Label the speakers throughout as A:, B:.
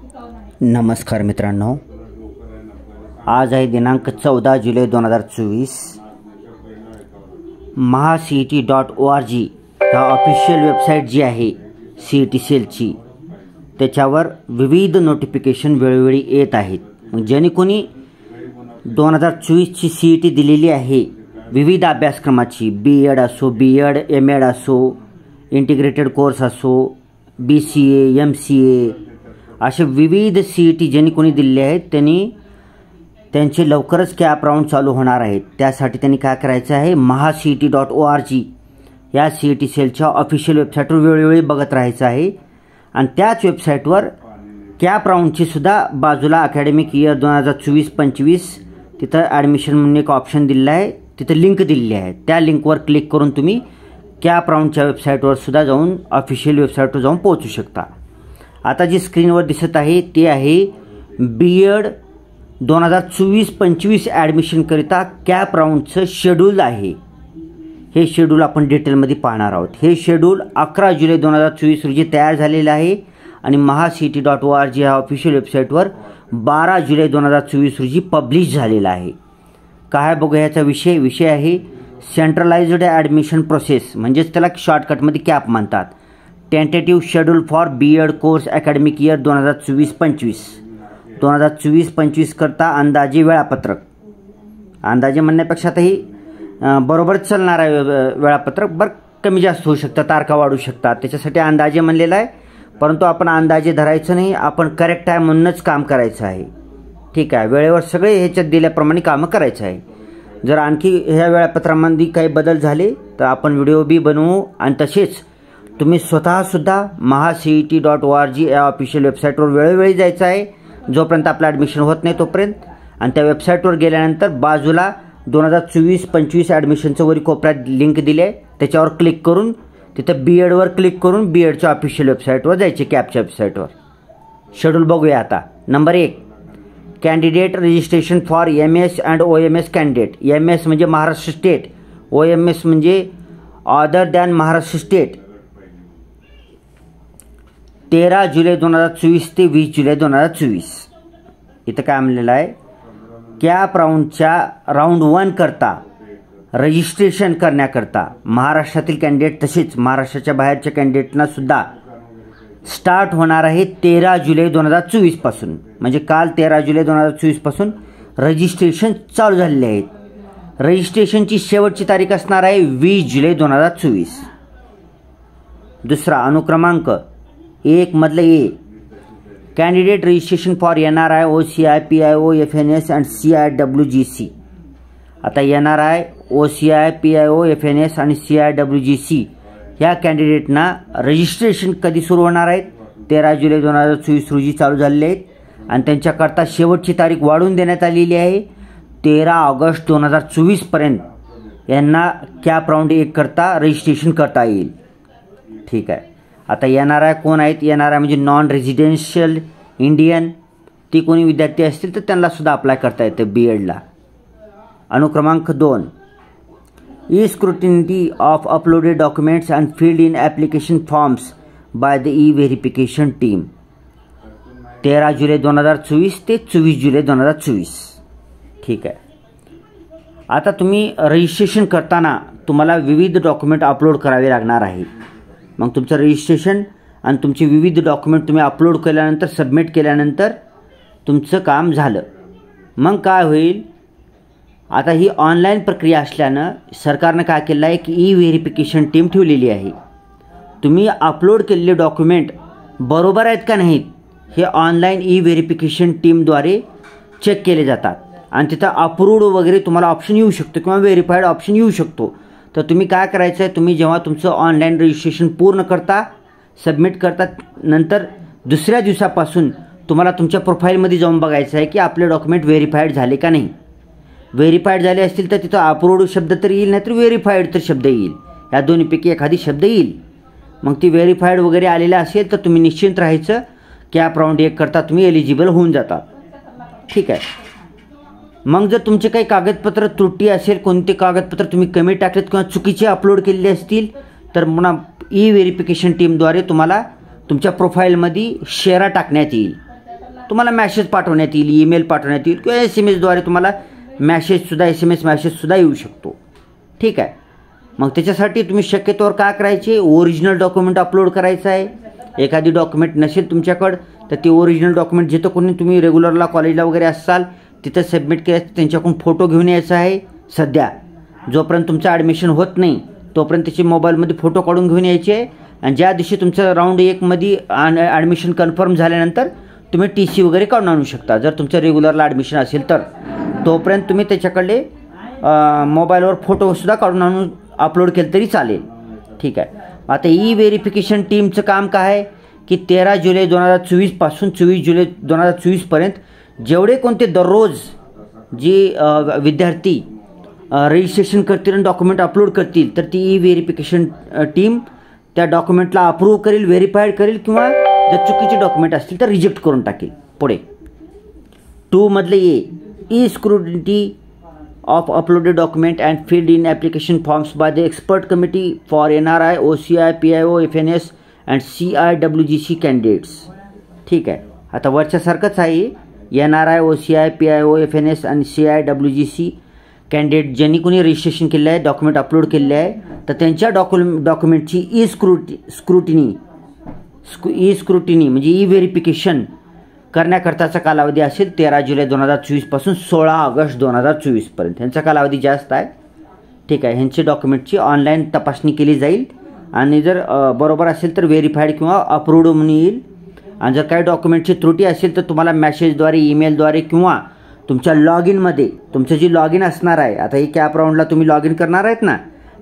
A: नमस्कार मित्रांनो, आज आहे दिनांक 14 जुलै 2024। mahaCET.org ह्या ऑफिशियल वेबसाईट जी आहे CET सेलची, त्याच्यावर विविध नोटिफिकेशन वेळोवेळी येत आहेत। ज्यांनी कोणी 2024ची CET दिलेली आहे, विविध अभ्यासक्रमाची, BEd असो, BEd MAd असो, इंटिग्रेटेड कोर्स असो, BCA MCA असे विविध CET ज्यांनी कोणी दिलेले आहेत त्यांचे लवकरच कॅप राऊंड चालू होणार आहेत। त्यासाठी त्यांनी काय करायचं आहे, mahaCET.org या CET सेलच्या ऑफिशियल वेबसाईटवर वेळोवेळी बघत राहायचं आहे। आणि त्याच वेबसाईटवर कॅप राऊंडची सुद्धा बाजूला अकॅडमिक इयर 2024-25 तिथं ॲडमिशन म्हणून एक ऑप्शन दिलेला आहे, तिथं लिंक दिलेली आहे। त्या लिंकवर क्लिक करून तुम्ही कॅप राऊंडच्या वेबसाईटवर सुद्धा जाऊन ऑफिशियल वेबसाईटवर जाऊन पोहोचू शकता। आता जी स्क्रीनवर दिसत आहे ते आहे BEd 2024-25 ॲडमिशन करिता कॅप राऊंडचं शेड्यूल आहे। हे शेड्यूल आपण डिटेलमध्ये पाहणार आहोत। हे शेड्यूल 11 जुलै 2024 रोजी तयार झालेलं आहे आणि mahaCET.org या ऑफिशियल वेबसाईटवर 12 जुलै 2024 रोजी पब्लिश झालेला आहे। काय बघूया याचा विषय आहे सेंट्रलाइज्ड ॲडमिशन प्रोसेस, म्हणजेच त्याला शॉर्टकटमध्ये कॅप म्हणतात। Tentative schedule for BEd course academic year 2024-25 2024-25 करता अंदाजे वेळापत्रक, अंदाजे म्हणण्यापेक्षा आता ही बरोबरच चालणार आहे वेळापत्रक, बरं कमी जास्त होऊ शकतं, तारखा वाढू शकतात, त्याच्यासाठी अंदाजे म्हणलेला आहे। परंतु आपण अंदाजे धरायचं नाही, आपण करेक्ट आहे म्हणूनच काम करायचं आहे। ठीक आहे, वेळेवर सगळे ह्याच्यात दिल्याप्रमाणे कामं करायचं आहे। जर आणखी ह्या वेळापत्रामध्ये काही बदल झाले तर आपण व्हिडिओ बी बनवू आणि तसेच तुम्ही स्वतःसुद्धा mahaCET.org या ऑफिशियल वेबसाईटवर वेळोवेळी जायचं आहे, जोपर्यंत आपलं ॲडमिशन होत नाही तोपर्यंत। आणि त्या वेबसाईटवर गेल्यानंतर बाजूला 2024-25 ॲडमिशनचं वरी कोपऱ्यात लिंक दिली आहे, त्याच्यावर क्लिक करून तिथं BEdवर क्लिक करून BEdच्या ऑफिशियल वेबसाईटवर जायचे, कॅपच्या वेबसाईटवर। शेड्यूल बघूया आता। Number 1, candidate registration for MS and OMS candidate. MS म्हणजे महाराष्ट्र स्टेट, OMS म्हणजे अदर दॅन महाराष्ट्र स्टेट। 13 जुलै 2024 ते 20 जुलै 2024 इथं काय म्हणलेलं आहे, कॅप राऊंडच्या राऊंड 1 करता रजिस्ट्रेशन करण्याकरता महाराष्ट्रातील कॅन्डिडेट तसेच महाराष्ट्राच्या बाहेरच्या कॅन्डिडेटना सुद्धा स्टार्ट होणार आहे 13 जुलै 2024 पासून। म्हणजे काल 13 जुलै 2024 पासून रजिस्ट्रेशन चालू झालेले आहेत। रजिस्ट्रेशनची शेवटची तारीख असणार आहे 20 जुलै 2024। दुसरा अनुक्रमांक 1 मधलं A, candidate registration for NRI OCI PIO FNS and CIWGC। आता NRI OCI PIO FNS आणि CIWGC ह्या कॅन्डिडेटना रजिस्ट्रेशन कधी सुरू होणार आहेत, 13 जुलै 2024 रोजी चालू झालेले आहेत आणि त्यांच्याकरता शेवटची तारीख वाढवून देण्यात आलेली आहे 13 ऑगस्ट 2024 पर्यंत यांना कॅप राऊंड 1 करता रजिस्ट्रेशन करता येईल। ठीक आहे, आता NRI कोण आहेत, NRI म्हणजे नॉन रेजिडेन्शियल इंडियन, ती कोणी विद्यार्थी असतील तर त्यांना सुद्धा अप्लाय करता येतं BEdला। अनुक्रमांक 2, e scrutiny of uploaded documents and filled in application forms by the verification team. 13 जुलै 2024 ते 24 जुलै 2024। ठीक आहे, आता तुम्ही रजिस्ट्रेशन करताना तुम्हाला विविध डॉक्युमेंट अपलोड करावे लागणार आहे। मग तुमचं रजिस्ट्रेशन आणि तुमचे विविध डॉक्युमेंट तुम्ही अपलोड केल्यानंतर सबमिट केल्यानंतर तुमचं काम झालं। मग काय होईल, आता ही ऑनलाईन प्रक्रिया असल्यानं सरकारनं काय केलं आहे की व्हेरिफिकेशन टीम ठेवलेली आहे। तुम्ही अपलोड केलेले डॉक्युमेंट बरोबर आहेत का नाहीत हे ऑनलाईन व्हेरिफिकेशन टीमद्वारे चेक केले जातात आणि तिथं अप्रूव्ड वगैरे तुम्हाला ऑप्शन येऊ शकतो किंवा व्हेरीफाईड ऑप्शन येऊ शकतो। तर तुम्ही काय करायचं आहे, तुम्ही जेव्हा तुमचं ऑनलाईन रजिस्ट्रेशन पूर्ण करता, सबमिट करता, नंतर दुसऱ्या दिवसापासून तुम्हाला तुमच्या प्रोफाईलमध्ये जाऊन बघायचं आहे की आपले डॉक्युमेंट व्हेरीफाईड झाले का नाही। व्हेरीफाईड झाले असतील तर तिथं अप्रूव्ड शब्द तर येईल, नाहीतर व्हेरीफाईड तर शब्द येईल, या दोन्हीपैकी एखादी शब्द येईल। मग ती व्हेरीफाईड वगैरे आलेलं असेल तर तुम्ही निश्चिंत राहायचं, कॅप राऊंड 1 करता तुम्ही एलिजिबल होऊन जातात। ठीक आहे, मग जर तुमचे काही कागदपत्र त्रुटी असेल, कोणते कागदपत्र तुम्ही कमी टाकलेत किंवा चुकीचे अपलोड केलेले असतील तर पुन्हा व्हेरिफिकेशन टीमद्वारे तुम्हाला तुमच्या प्रोफाईलमध्ये शेरा टाकण्यात येईल। तुम्हाला मॅसेज पाठवण्यात येईल, ईमेल पाठवण्यात येईल किंवा SMS द्वारे तुम्हाला SMS मॅसेजसुद्धा येऊ शकतो. ठीक आहे. मग त्याच्यासाठी तुम्ही शक्यतोवर काय करायचे, ओरिजिनल डॉक्युमेंट अपलोड करायचं आहे. एखादी डॉक्युमेंट नसेल तुमच्याकडं तर ते ओरिजिनल डॉक्युमेंट जिथं कोणी तुम्ही रेग्युलरला कॉलेजला वगैरे असाल तिथं सबमिट करायचं, त्यांच्याकडून फोटो घेऊन यायचा आहे. सध्या जोपर्यंत तुमचं ॲडमिशन होत नाही तोपर्यंत त्याचे मोबाईलमध्ये फोटो काढून घेऊन यायचे. आणि ज्या दिवशी तुमचं राऊंड 1मध्ये ॲडमिशन कन्फर्म झाल्यानंतर तुम्ही TC वगैरे काढून आणू शकता. जर तुमचं रेग्युलरला ॲडमिशन असेल तर तोपर्यंत तुम्ही त्याच्याकडे मोबाईलवर फोटोसुद्धा काढून आणून अपलोड केलं तरी चालेल. ठीक आहे. आता व्हेरिफिकेशन टीमचं काम काय आहे की 13 जुलै 2024 पासून 24 जुलै 2024 पर्यंत जेवढे कोणते दररोज जे विद्यार्थी रजिस्ट्रेशन करतील आणि डॉक्युमेंट अपलोड करतील तर ती व्हेरिफिकेशन टीम त्या डॉक्युमेंटला अप्रूव्ह करेल, व्हेरीफाईड करेल किंवा जर चुकीचे डॉक्युमेंट असतील तर रिजेक्ट करून टाकेल. पुढे 2 मधले E scrutiny of uploaded document and filled in application forms by the expert committee for NRI, OCI, PIO, FNS and CIWGC candidates. ठीक आहे. आता वरच्यासारखंच आहे. NRI, OCI, PIO, FNS आणि CIWGC कॅन्डिडेट ज्यांनी कोणी रजिस्ट्रेशन केलं आहे, डॉक्युमेंट अपलोड केले आहे तर त्यांच्या डॉक्युमेंटची ई स्क्रुटिनी म्हणजे व्हेरिफिकेशन करण्याकरताचा कालावधी असेल 13 जुलै 2024 पासून 16 ऑगस्ट 2024 पर्यंत. ह्यांचा कालावधी जास्त आहे. ठीक आहे. ह्यांची डॉक्युमेंटची ऑनलाईन तपासणी केली जाईल आणि जर बरोबर असेल तर व्हेरीफाईड किंवा अप्रूव्ड म्हणून येईल. आणि जर काही डॉक्युमेंटची त्रुटी असेल तर तुम्हाला मॅसेजद्वारे, ईमेलद्वारे किंवा तुमच्या लॉग इनमध्ये तुमचं जी लॉग इन असणार आहे, आता ही कॅप राऊंडला तुम्ही लॉग इन करणार आहेत ना,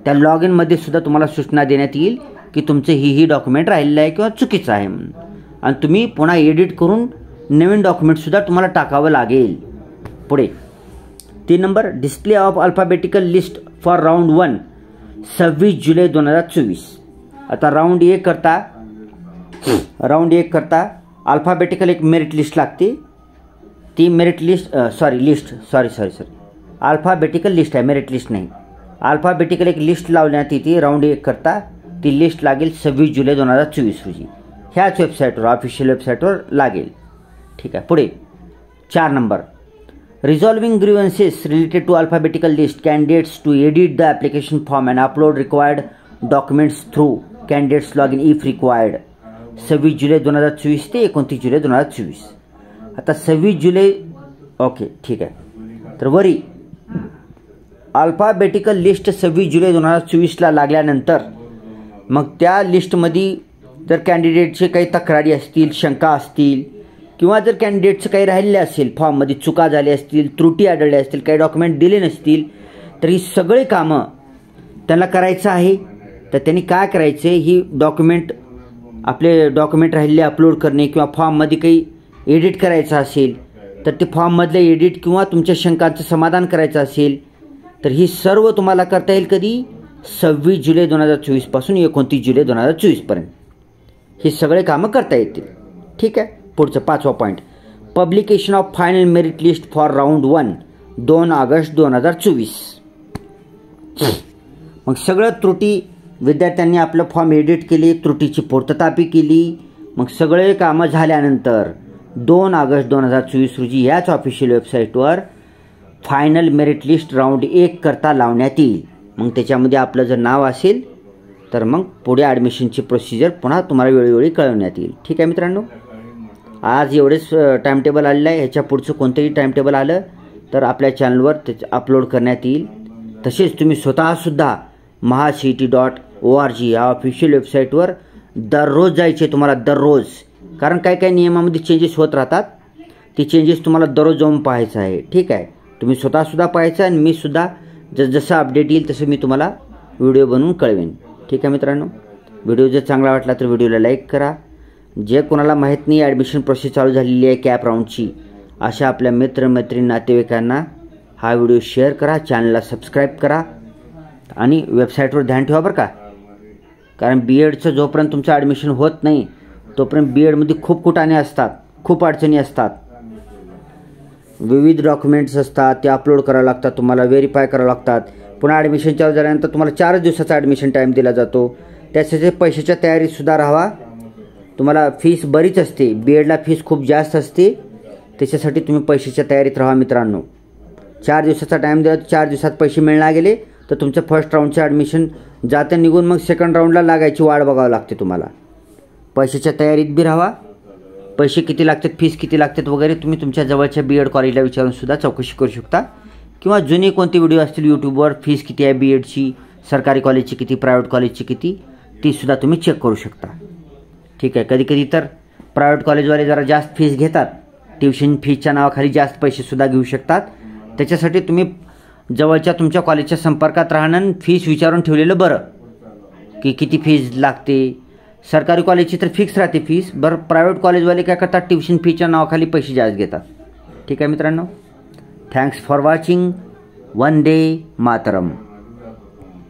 A: त्या लॉग इनमध्ये सुद्धा तुम्हाला सूचना देण्यात येईल की तुमचं ही डॉक्युमेंट राहिलेलं आहे किंवा चुकीचं आहे म्हणून. आणि तुम्ही पुन्हा एडिट करून नवीन डॉक्युमेंटसुद्धा तुम्हाला टाकावं लागेल. पुढे 3 number display of alphabetical list for round 1 26 जुलै 2024. आता राऊंड 1 करता अल्फाबेटिकल एक मेरिट लिस्ट लागते. ती मेरिट लिस्ट अल्फाबेटिकल लिस्ट आहे, मेरिट लिस्ट नाही. अल्फाबेटिकल एक लिस्ट लावण्यात येते राऊंड 1 करता. ती लिस्ट लागेल 26 जुलै 2024 रोजी. ह्याच वेबसाईटवर, ऑफिशियल वेबसाईटवर लागेल. ठीक आहे. पुढे 4 number resolving grievances related to alphabetical list candidates to edit the application form and upload required documents through candidates log in if required. 26 जुलै 2024 ते 29 जुलै 2024. आता 26 जुलै ओके ठीक आहे. तर वरी अल्फाबेटिकल लिस्ट 26 जुलै 2024ला लागल्यानंतर मग त्या लिस्टमध्ये जर कॅन्डिडेटचे काही तक्रारी असतील, शंका असतील किंवा जर कॅन्डिडेटचं काही राहिलेले असेल, फॉर्ममध्ये चुका झाल्या असतील, त्रुटी आढळल्या असतील, काही डॉक्युमेंट दिले नसतील तर ही सगळे कामं त्यांना करायचं आहे. तर त्यांनी काय करायचं, ही आपले डॉक्युमेंट राहिलेले अपलोड करणे किंवा फॉर्ममध्ये काही एडिट करायचं असेल तर ते फॉर्ममधले एडिट किंवा तुमच्या शंकांचं समाधान करायचं असेल तर ही सर्व तुम्हाला करता येईल कधी 26 जुलै 2024 पासून 29 जुलै 2024 पर्यंत हे सगळे कामं करता येतील. ठीक आहे. पुढचं 5वा point publication of final merit list for round 1 2 ऑगस्ट 2024. मग सगळं त्रुटी विद्यार्थ्यांनी आपलं फॉर्म एडिट केली, त्रुटीची पूर्ततापी केली. मग सगळे कामं झाल्यानंतर 2 ऑगस्ट 2024 रोजी याच ऑफिशियल वेबसाईटवर फायनल मेरिट लिस्ट राऊंड 1 करता लावण्यात येईल. मग त्याच्यामध्ये आपलं जर नाव असेल तर मग पुढे ॲडमिशनची प्रोसिजर पुन्हा तुम्हाला वेळोवेळी कळवण्यात येईल. ठीक आहे मित्रांनो. आज एवढेच टाईमटेबल आलेलं आहे. ह्याच्या पुढचं कोणतंही टाईमटेबल आलं तर आपल्या चॅनलवर त्याचं अपलोड करण्यात येईल. तसेच तुम्ही स्वतःसुद्धा mahaCET.org या ऑफिशियल वेबसाईटवर दररोज जायचे तुम्हाला, दररोज. कारण काही नियमामध्ये चेंजेस होत राहतात. ते चेंजेस तुम्हाला दररोज जाऊन पाहायचं आहे. ठीक आहे. तुम्ही स्वतःसुद्धा पाहायचं आणि मी सुद्धा जसं अपडेट येईल तसं मी तुम्हाला व्हिडिओ बनवून कळवेन. ठीक आहे मित्रांनो. व्हिडिओ जर चांगला वाटला तर व्हिडिओला लाईक करा. जे कोणाला माहीत नाही ॲडमिशन प्रोसेस चालू झालेली आहे कॅप राऊंडची अशा आपल्या मित्रमैत्रिणी नातेवाईकांना हा व्हिडिओ शेअर करा, चॅनलला सबस्क्राईब करा आणि वेबसाईटवर ध्यान ठेवा बरं का. कारण BEdचं जोपर्यंत तुमचं ॲडमिशन होत नाही तोपर्यंत BEdमध्ये खूप कुटाणे असतात, खूप अडचणी असतात. विविध डॉक्युमेंट्स असतात, ते अपलोड करावं लागतात, तुम्हाला व्हेरीफाय करावं लागतात. पुन्हा ॲडमिशन चालू झाल्यानंतर तुम्हाला 4 दिवसाचा ॲडमिशन टाईम दिला जातो. त्यासाठी पैशाच्या तयारीतसुद्धा राहावा. तुम्हाला फीस बरीच असते. BEdला फीस खूप जास्त असते. त्याच्यासाठी तुम्ही पैशाच्या तयारीत राहा मित्रांनो. 4 दिवसाचा टाईम दिला, 4 दिवसात पैसे मिळणार गेले तर तुमचं फर्स्ट राऊंडचं ॲडमिशन जाते निघून, मग सेकंड राऊंडला लागायची वाट बघावं लागते तुम्हाला. पैशाच्या तयारीत बी राहा. पैसे किती लागतात, फीस किती लागतात वगैरे तुम्ही तुमच्या जवळच्या BEd कॉलेजला विचारूनसुद्धा चौकशी करू शकता. किंवा जुने कोणते व्हिडिओ असतील यूट्यूबवर, फीस किती आहे BEdची, सरकारी कॉलेजची किती, प्रायव्हेट कॉलेजची किती, तीसुद्धा तुम्ही चेक करू शकता. ठीक आहे. कधी कधी तर प्रायव्हेट कॉलेजवाले जरा जास्त फीस घेतात, ट्युशन फीसच्या नावाखाली जास्त पैसेसुद्धा घेऊ शकतात. त्याच्यासाठी तुम्ही जवळच्या तुमच्या कॉलेजच्या संपर्कात राहणं, फीस विचारून ठेवलेलं बरं की किती फीस लागते. सरकारी कॉलेजची तर फिक्स राहते फीस. बरं, प्रायव्हेट कॉलेजवाले काय करतात, ट्युशन फीच्या नावाखाली पैसे जास्त घेतात. ठीक आहे मित्रांनो. Thanks for watching. Vande Mataram.